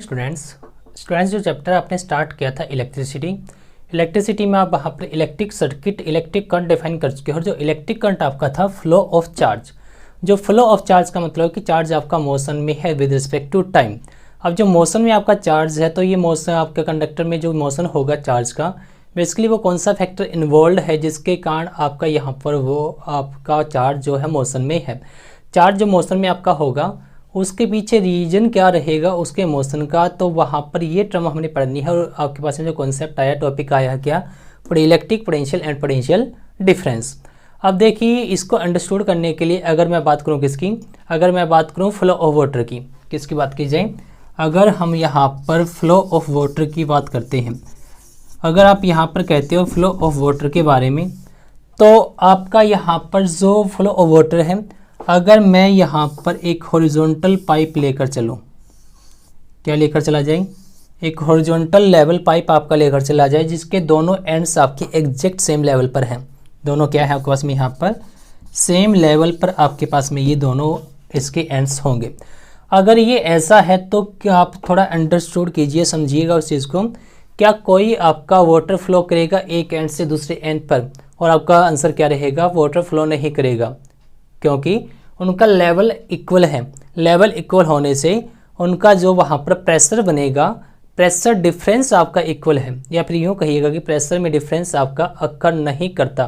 Students जो chapter आपने start किया था इलेक्ट्रिसिटी में आप वहाँ पर electric circuit electric current define कर चुके हो। और जो इलेक्ट्रिक करंट आपका था फ्लो ऑफ चार्ज, जो फ्लो ऑफ चार्ज का मतलब कि चार्ज आपका मोशन में है विद रिस्पेक्ट टू टाइम। अब जो मोशन में आपका चार्ज है तो ये मोशन आपके कंडक्टर में जो मोशन होगा चार्ज का, बेसिकली वो कौन सा फैक्टर इन्वॉल्व है जिसके कारण आपका यहाँ पर वो आपका चार्ज जो है मोशन में है। चार्ज जो मोशन में आपका होगा उसके पीछे रीजन क्या रहेगा उसके मोशन का, तो वहाँ पर ये टर्म हमने पढ़नी है। और आपके पास में जो कॉन्सेप्ट आया, टॉपिक आया क्या, electric potential and potential difference. अब देखिए इसको अंडरस्टूड करने के लिए अगर मैं बात करूँ किसकी, अगर मैं बात करूँ फ्लो ऑफ वाटर की, किसकी बात की जाए, अगर हम यहाँ पर फ्लो ऑफ वाटर की बात करते हैं, अगर आप यहाँ पर कहते हो फ्लो ऑफ वाटर के बारे में, तो आपका यहाँ पर जो फ्लो ऑफ वाटर है, अगर मैं यहाँ पर एक हॉरिजॉन्टल पाइप लेकर चलूँ, क्या लेकर चला जाए, एक हॉरिजॉन्टल लेवल पाइप आपका लेकर चला जाए जिसके दोनों एंड्स आपके एग्जैक्ट सेम लेवल पर हैं। दोनों क्या है आपके पास में यहाँ पर सेम लेवल पर आपके पास में ये दोनों इसके एंड्स होंगे। अगर ये ऐसा है तो क्या आप थोड़ा अंडरस्टूड कीजिए, समझिएगा उस चीज़ को। क्या कोई आपका वाटर फ्लो करेगा एक एंड से दूसरे एंड पर, और आपका आंसर क्या रहेगा, वाटर फ्लो नहीं करेगा, क्योंकि उनका लेवल इक्वल है। लेवल इक्वल होने से उनका जो वहाँ पर प्रेशर बनेगा, प्रेशर डिफरेंस आपका इक्वल है, या फिर यूँ कहिएगा कि प्रेशर में डिफरेंस आपका अक्कर नहीं करता।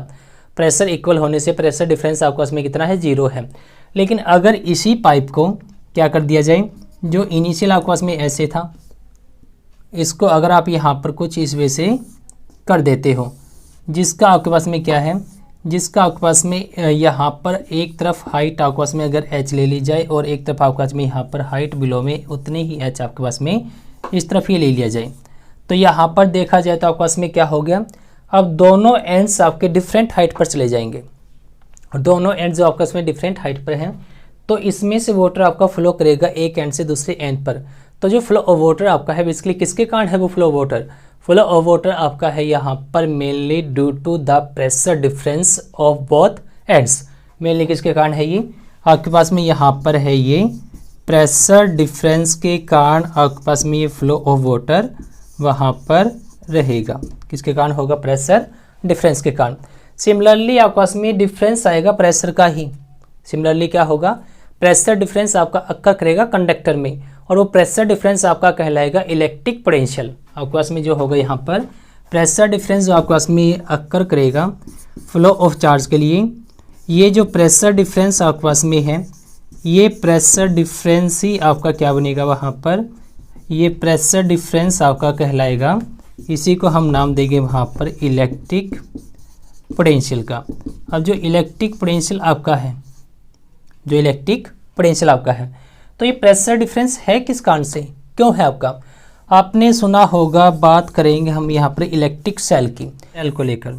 प्रेशर इक्वल होने से प्रेशर डिफरेंस आपका उसमें कितना है, 0 है। लेकिन अगर इसी पाइप को क्या कर दिया जाए, जो इनिशियल आपके पास में ऐसे था, इसको अगर आप यहाँ पर कुछ इस वे से कर देते हो, जिसका आपके पास में क्या है, जिसका आपके पास में यहाँ पर एक तरफ हाइट आपके पास में अगर h ले ली जाए और एक तरफ आपके पास में यहाँ पर हाइट बिलो में उतने ही h आपके पास में इस तरफ ये ले लिया जाए, तो यहाँ पर देखा जाए तो आपके पास में क्या हो गया, अब दोनों एंड्स आपके डिफरेंट हाइट पर चले जाएंगे। और दोनों एंड्स जो आपके पास में डिफरेंट हाइट पर हैं, तो इसमें से वाटर आपका फ्लो करेगा एक एंड से दूसरे एंड पर। तो जो फ्लो ऑफ वाटर आपका है बेसिकली किसके कारण है वो flow water, flow of water आपका है यहाँ पर mainly due to the pressure difference of both ends. Mainly किसके कारण है ये, आपके पास में यहाँ पर है ये प्रेशर डिफरेंस के कारण आपके पास में ये फ्लो ऑफ वाटर वहाँ पर रहेगा। किसके कारण होगा, प्रेशर डिफरेंस के कारण। सिमिलरली आपके पास में डिफरेंस आएगा प्रेशर का ही, सिमिलरली क्या होगा, प्रेशर डिफरेंस आपका अक्कर करेगा कंडक्टर में, और वो प्रेशर डिफरेंस आपका कहलाएगा इलेक्ट्रिक पोटेंशियल। आपके पास में जो होगा यहाँ पर प्रेशर डिफरेंस जो आपके पास में अक्कर करेगा फ्लो ऑफ चार्ज के लिए, ये जो प्रेशर डिफरेंस आपके पास में है, ये प्रेशर डिफरेंस ही आपका क्या बनेगा वहाँ पर, ये प्रेशर डिफरेंस आपका कहलाएगा, इसी को हम नाम देंगे वहाँ पर इलेक्ट्रिक पोटेंशियल का। अब जो इलेक्ट्रिक पोटेंशियल आपका है, जो इलेक्ट्रिक पोटेंशियल आपका है, तो ये प्रेशर डिफरेंस है किस कारण से, क्यों है आपका, आपने सुना होगा। बात करेंगे हम यहाँ पर इलेक्ट्रिक सेल की, सेल को लेकर।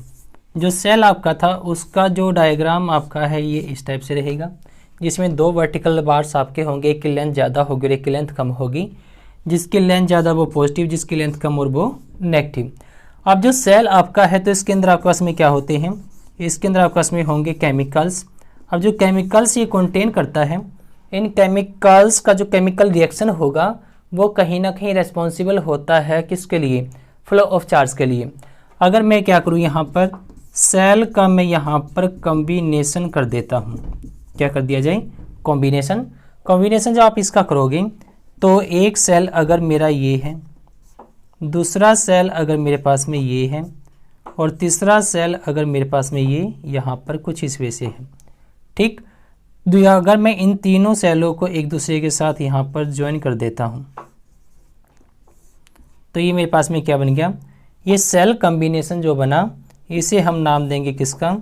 जो सेल आपका था उसका जो डायग्राम आपका है ये इस टाइप से रहेगा, जिसमें 2 वर्टिकल बार्स आपके होंगे, एक की लेंथ ज़्यादा होगी और एक की लेंथ कम होगी। जिसकी लेंथ ज़्यादा वो पॉजिटिव, जिसकी लेंथ कम और वो नेगेटिव। अब जो सेल आपका है तो इसके अंदर आपके पास में क्या होते हैं, इसके अंदर आपके पास में होंगे केमिकल्स। अब जो केमिकल्स ये कंटेन करता है, इन केमिकल्स का जो केमिकल रिएक्शन होगा वो कहीं ना कहीं रेस्पॉन्सिबल होता है किसके लिए, फ्लो ऑफ चार्ज के लिए। अगर मैं क्या करूँ यहाँ पर सेल का मैं यहाँ पर कॉम्बिनेशन कर देता हूँ, क्या कर दिया जाए, कॉम्बिनेशन। कॉम्बिनेशन जब आप इसका करोगे तो एक सेल अगर मेरा ये है, दूसरा सेल अगर मेरे पास में ये है, और तीसरा सेल अगर मेरे पास में ये यहाँ पर कुछ इस वे से है, ठीक। अगर मैं इन तीनों सेलों को एक दूसरे के साथ यहाँ पर ज्वाइन कर देता हूँ तो ये मेरे पास में क्या बन गया, ये सेल कॉम्बिनेशन जो बना इसे हम नाम देंगे किसका,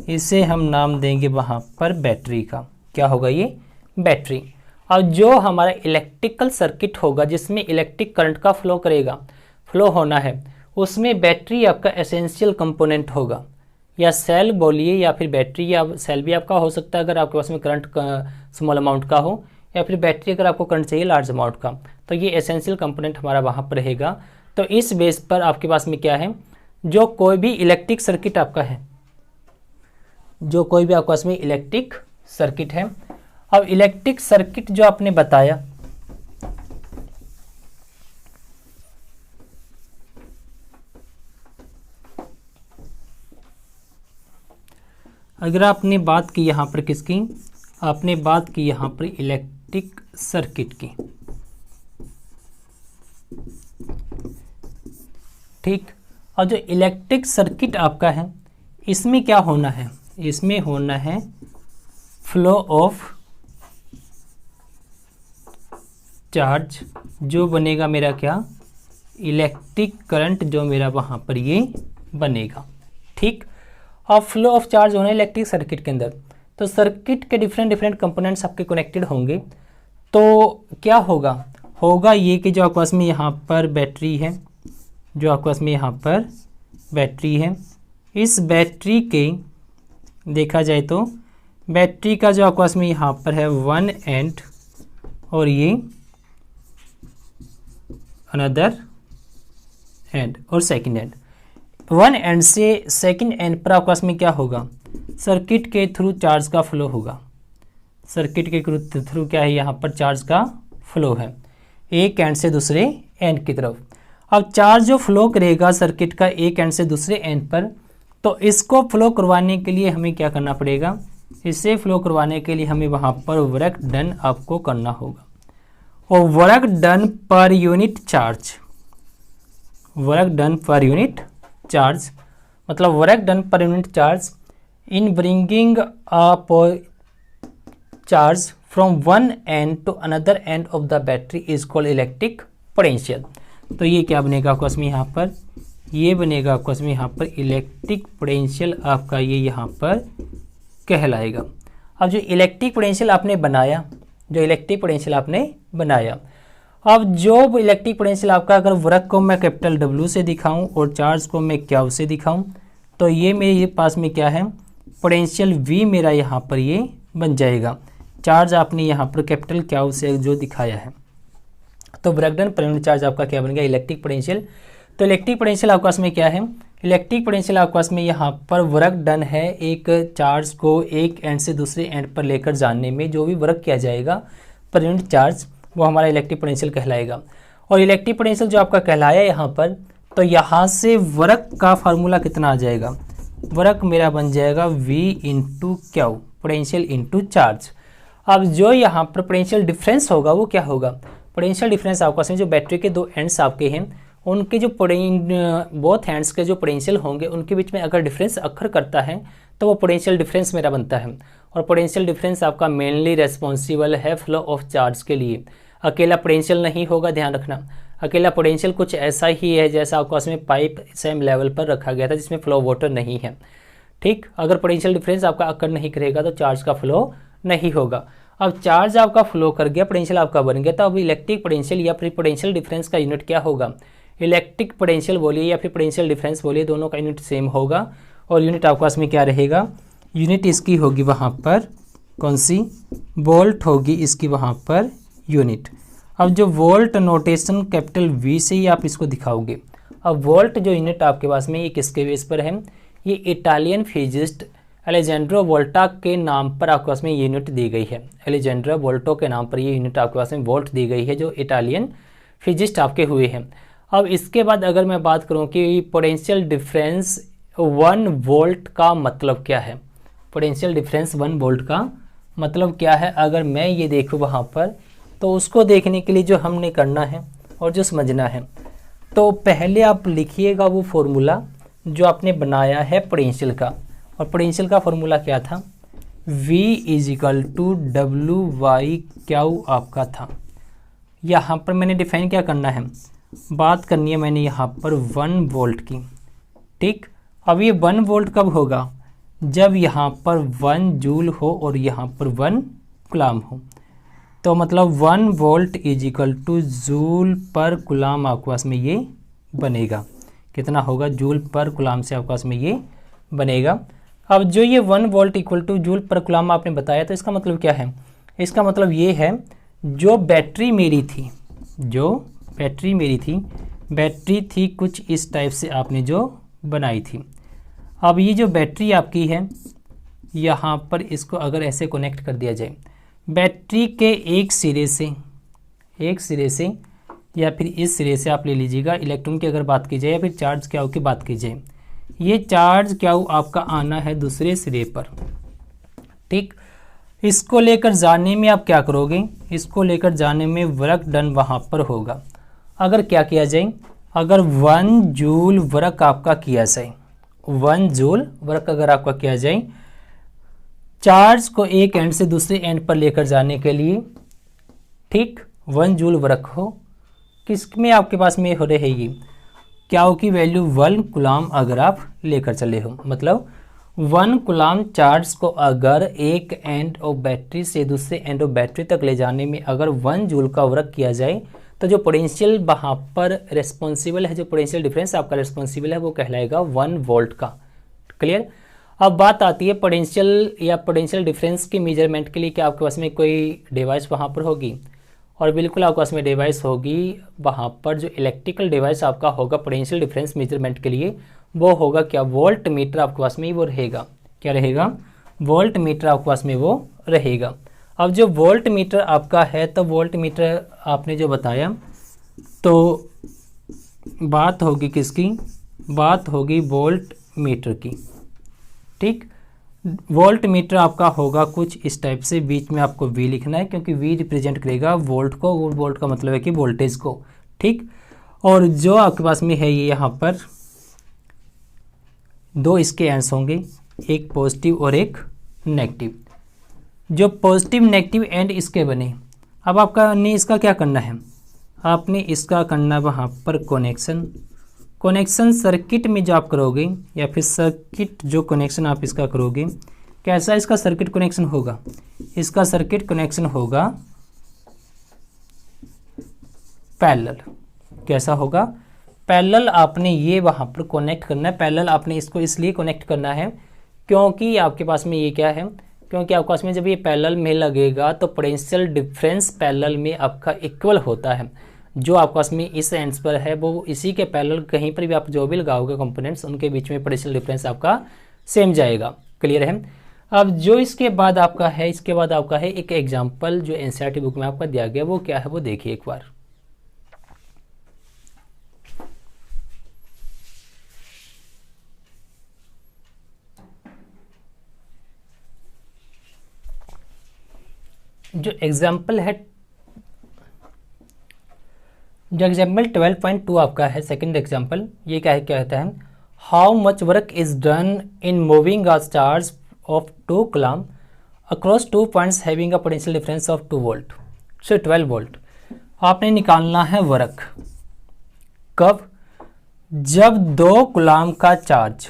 इसे हम नाम देंगे वहाँ पर बैटरी का। क्या होगा ये, बैटरी। और जो हमारा इलेक्ट्रिकल सर्किट होगा जिसमें इलेक्ट्रिक करंट का फ्लो करेगा, फ्लो होना है, उसमें बैटरी आपका एसेंशियल कंपोनेंट होगा। या सेल बोलिए या फिर बैटरी, या सेल भी आपका हो सकता है अगर आपके पास में करंट स्मॉल अमाउंट का हो, या फिर बैटरी अगर आपको करंट चाहिए लार्ज अमाउंट का, तो ये एसेंशियल कंपोनेंट हमारा वहाँ पर रहेगा। तो इस बेस पर आपके पास में क्या है, जो कोई भी इलेक्ट्रिक सर्किट आपका है, जो कोई भी आपके पास में इलेक्ट्रिक सर्किट है, अब इलेक्ट्रिक सर्किट जो आपने बताया, अगर आपने बात की यहाँ पर किसकी, आपने बात की यहाँ पर इलेक्ट्रिक सर्किट की, ठीक। और जो इलेक्ट्रिक सर्किट आपका है इसमें क्या होना है, इसमें होना है फ्लो ऑफ चार्ज, जो बनेगा मेरा क्या, इलेक्ट्रिक करंट जो मेरा वहाँ पर ये बनेगा, ठीक। अब फ्लो ऑफ चार्ज होना है इलेक्ट्रिक सर्किट के अंदर, तो सर्किट के डिफरेंट डिफरेंट कंपोनेंट्स आपके कनेक्टेड होंगे, तो क्या होगा, होगा ये कि जो आपके पास में यहाँ पर बैटरी है, जो आपके पास में यहाँ पर बैटरी है, इस बैटरी के देखा जाए तो बैटरी का जो आपके पास में यहाँ पर है वन एंड और ये अनदर एंड और सेकंड एंड, वन एंड से सेकंड एंड पर आपके पास में क्या होगा, सर्किट के थ्रू चार्ज का फ्लो होगा, सर्किट के थ्रू क्या है यहाँ पर चार्ज का फ्लो है एक एंड से दूसरे एंड की तरफ। अब चार्ज जो फ्लो करेगा सर्किट का एक एंड से दूसरे एंड पर, तो इसको फ्लो करवाने के लिए हमें क्या करना पड़ेगा, इसे फ्लो करवाने के लिए हमें वहाँ पर वर्क डन आपको करना होगा, और work done per unit charge, work done per unit charge मतलब work done per unit charge in bringing a charge from one end to another end of the battery is called electric potential. तो ये क्या बनेगा आपको इसमें यहाँ पर, ये बनेगा आपको इसमें यहाँ पर इलेक्ट्रिक पोटेंशियल आपका ये यहाँ पर कहलाएगा। अब जो इलेक्ट्रिक पोटेंशियल आपने बनाया, जो इलेक्ट्रिक पोटेंशियल आपने बनाया, अब जो इलेक्ट्रिक पोटेंशियल आपका अगर वर्क को मैं कैपिटल W से दिखाऊं और चार्ज को मैं क्यू से दिखाऊं, तो ये मेरे पास में क्या है, पोटेंशियल V मेरा यहाँ पर ये बन जाएगा। चार्ज आपने यहाँ पर कैपिटल क्यू से जो दिखाया है, तो work done per unit charge आपका क्या बन गया, इलेक्ट्रिक पोटेंशियल। तो इलेक्ट्रिक पोटेंशियल आपके पास में क्या है, इलेक्ट्रिक पोटेंशियल आपके पास में यहाँ पर वर्क डन है एक चार्ज को एक एंड से दूसरे एंड पर लेकर जाने में, जो भी वर्क किया जाएगा पर यूनिट चार्ज, वो हमारा इलेक्ट्रिक पोटेंशियल कहलाएगा। और इलेक्ट्रिक पोटेंशियल जो आपका कहलाया यहाँ पर, तो यहाँ से वर्क का फार्मूला कितना आ जाएगा, वर्क मेरा बन जाएगा V into Q, potential into charge. अब जो यहाँ पर पोटेंशियल डिफरेंस होगा वो क्या होगा, पोटेंशियल डिफरेंस आपके पास में जो बैटरी के दो एंड्स आपके हैं, उनके जो बोथ हैंड्स के जो पोटेंशियल होंगे उनके बीच में अगर डिफरेंस अक्कर करता है तो वो पोटेंशियल डिफरेंस मेरा बनता है। और पोटेंशियल डिफरेंस आपका मेनली रेस्पॉन्सिबल है फ्लो ऑफ चार्ज के लिए, अकेला पोटेंशियल नहीं होगा, ध्यान रखना। अकेला पोटेंशियल कुछ ऐसा ही है जैसा आपके पास में पाइप सेम लेवल पर रखा गया था जिसमें फ्लो वाटर नहीं है, ठीक। अगर पोटेंशियल डिफरेंस आपका अक्कर नहीं करेगा तो चार्ज का फ्लो नहीं होगा। अब चार्ज आपका फ्लो कर गया, पोटेंशियल आपका बन गया, तो अब इलेक्ट्रिक पोटेंशियल या फिर पोटेंशियल डिफरेंस का यूनिट क्या होगा, इलेक्ट्रिक पोटेंशियल बोलिए या फिर पोटेंशियल डिफरेंस बोलिए, दोनों का यूनिट सेम होगा। और यूनिट आपके पास में क्या रहेगा, यूनिट इसकी होगी वहाँ पर कौन सी, वोल्ट होगी इसकी वहाँ पर यूनिट। अब जो वोल्ट नोटेशन कैपिटल V से ही आप इसको दिखाओगे। अब वोल्ट जो यूनिट आपके पास में ये किसके बेस पर है, ये इटालियन फिजिस्ट अलेजेंड्रो वोल्टा के नाम पर आपके पास में ये यूनिट दी गई है। अलेजेंड्रो वोल्टो के नाम पर ये यूनिट आपके पास में वोल्ट दी गई है, जो इटालियन फिजिस्ट आपके हुए हैं। अब इसके बाद अगर मैं बात करूं कि पोटेंशियल डिफरेंस 1 वोल्ट का मतलब क्या है, पोटेंशियल डिफरेंस 1 वोल्ट का मतलब क्या है, अगर मैं ये देखूं वहाँ पर, तो उसको देखने के लिए जो हमने करना है और जो समझना है, तो पहले आप लिखिएगा वो फॉर्मूला जो आपने बनाया है पोटेंशियल का। और पोटेंशियल का फॉर्मूला क्या था, V = W/Q आपका था। यहाँ पर मैंने डिफाइन क्या करना है, बात करनी है मैंने यहाँ पर 1 वोल्ट की, ठीक। अब ये 1 वोल्ट कब होगा, जब यहाँ पर 1 जूल हो और यहाँ पर 1 कूलाम हो। तो मतलब 1 वोल्ट = जूल पर कूलाम आपके पास में ये बनेगा, कितना होगा, जूल पर कूलाम से आपके पास में ये बनेगा। अब जो ये 1 वोल्ट = जूल पर कूलाम आपने बताया, तो इसका मतलब क्या है, इसका मतलब ये है जो बैटरी मेरी थी, जो बैटरी मेरी थी, बैटरी थी कुछ इस टाइप से आपने जो बनाई थी। अब ये जो बैटरी आपकी है, यहाँ पर इसको अगर ऐसे कनेक्ट कर दिया जाए, बैटरी के एक सिरे से या फिर इस सिरे से आप ले लीजिएगा, इलेक्ट्रॉन की अगर बात की जाए या फिर चार्ज क्यू की बात की जाए, ये चार्ज क्यू आपका आना है दूसरे सिरे पर, ठीक। इसको लेकर जाने में आप क्या करोगे, इसको लेकर जाने में वर्क डन वहाँ पर होगा। अगर क्या किया जाए, अगर 1 जूल वर्क आपका किया जाए, 1 जूल वर्क अगर आपका किया जाए चार्ज को एक एंड से दूसरे एंड पर लेकर जाने के लिए, ठीक, 1 जूल वर्क हो, किसमें आपके पास में हो रहेगी, क्या हो की वैल्यू 1 कूलाम अगर आप लेकर चले हो, मतलब 1 कूलाम चार्ज को अगर एक एंड ऑफ बैटरी से दूसरे एंड ऑफ बैटरी तक ले जाने में अगर 1 जूल का वर्क किया जाए तो जो पोटेंशियल वहाँ पर रिस्पॉन्सिबल है, जो पोटेंशियल डिफरेंस आपका रिस्पॉन्सिबल है वो कहलाएगा 1 वोल्ट का। क्लियर। अब बात आती है पोटेंशियल या पोटेंशियल डिफरेंस की मेजरमेंट के लिए क्या आपके पास में कोई डिवाइस वहाँ पर होगी, और बिल्कुल आपके पास में डिवाइस होगी वहाँ पर, जो इलेक्ट्रिकल डिवाइस आपका होगा पोटेंशियल डिफरेंस मेजरमेंट के लिए वो होगा क्या, वोल्ट मीटर आपके पास में वो रहेगा, क्या रहेगा, वोल्ट मीटर आपके पास में वो रहेगा। अब जो वोल्ट मीटर आपका है तो वोल्ट मीटर आपने जो बताया तो बात होगी किसकी, बात होगी वोल्ट मीटर की, ठीक। वोल्ट मीटर आपका होगा कुछ इस टाइप से, बीच में आपको V लिखना है क्योंकि V रिप्रेजेंट करेगा वोल्ट को, वोल्ट का मतलब है कि वोल्टेज को, ठीक। और जो आपके पास में है ये यहाँ पर 2 इसके एंड्स होंगे, एक पॉजिटिव और एक नेगेटिव। जो पॉजिटिव नेगेटिव एंड इसके बने, अब आपका ने इसका क्या करना है, आपने इसका करना वहाँ पर कनेक्शन सर्किट में जो आप करोगे, या फिर सर्किट जो कनेक्शन आप इसका करोगे, कैसा इसका सर्किट कनेक्शन होगा, इसका सर्किट कनेक्शन होगा पैरेलल। कैसा होगा, पैरेलल आपने ये वहाँ पर कनेक्ट करना है। पैरेलल आपने इसको इसलिए कनेक्ट करना है क्योंकि आपके पास में ये क्या है, क्योंकि आपके पास में जब ये पैरेलल में लगेगा तो पोटेंशियल डिफरेंस पैरेलल में आपका इक्वल होता है। जो आपके पास में इस एंड्स पर है वो इसी के पैरेलल, कहीं पर भी आप जो भी लगाओगे कंपोनेंट्स उनके बीच में पोटेंशियल डिफरेंस आपका सेम जाएगा। क्लियर है। अब जो इसके बाद आपका है, इसके बाद आपका है एक एग्जांपल जो एनसीईआरटी बुक में आपका दिया गया, वो क्या है वो देखिए एक बार। जो एग्जाम्पल है, जो एग्जाम्पल 12.2 आपका है, सेकंड एग्जाम्पल, ये क्या है, क्या कहता है, how much work is done in moving a charge of 2 coulomb across 2 points having a potential difference of 2 volt, so 12 volt. आपने निकालना है वर्क कब, जब 2 कूलम का चार्ज,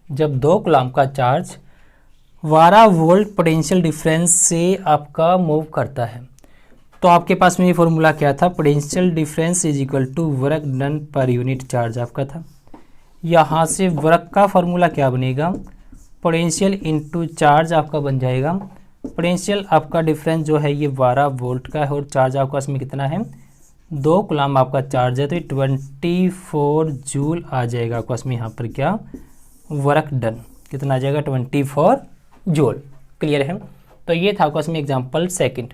जब 2 कूलम का चार्ज 12 वोल्ट पोटेंशियल डिफरेंस से आपका मूव करता है। तो आपके पास में ये फॉर्मूला क्या था, potential difference is equal to work done per unit charge आपका था। यहाँ से वर्क का फॉर्मूला क्या बनेगा, पोटेंशियल इनटू चार्ज आपका बन जाएगा। पोटेंशियल आपका डिफरेंस जो है ये 12 वोल्ट का है और चार्ज आपके पास में कितना है, 2 कूलम आपका चार्ज है, तो 24 जूल आ जाएगा आपके पास में यहाँ पर क्या, वर्क डन कितना आ जाएगा, 24 जूल। क्लियर है। तो ये था आपके पास में एग्जाम्पल सेकेंड।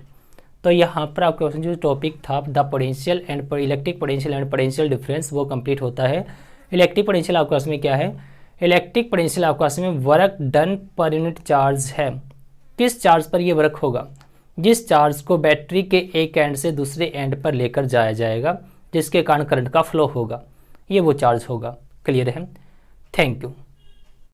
तो यहाँ पर आपके पास जो टॉपिक था the potential and electric potential and potential difference वो कंप्लीट होता है। इलेक्ट्रिक पोटेंशियल आपके पास में क्या है, इलेक्ट्रिक पोटेंशियल आपके पास में work done per unit charge है। किस चार्ज पर ये वर्क होगा, जिस चार्ज को बैटरी के एक एंड से दूसरे एंड पर लेकर जाया जाएगा, जिसके कारण करंट का फ्लो होगा, ये वो चार्ज होगा। क्लियर है। Thank you.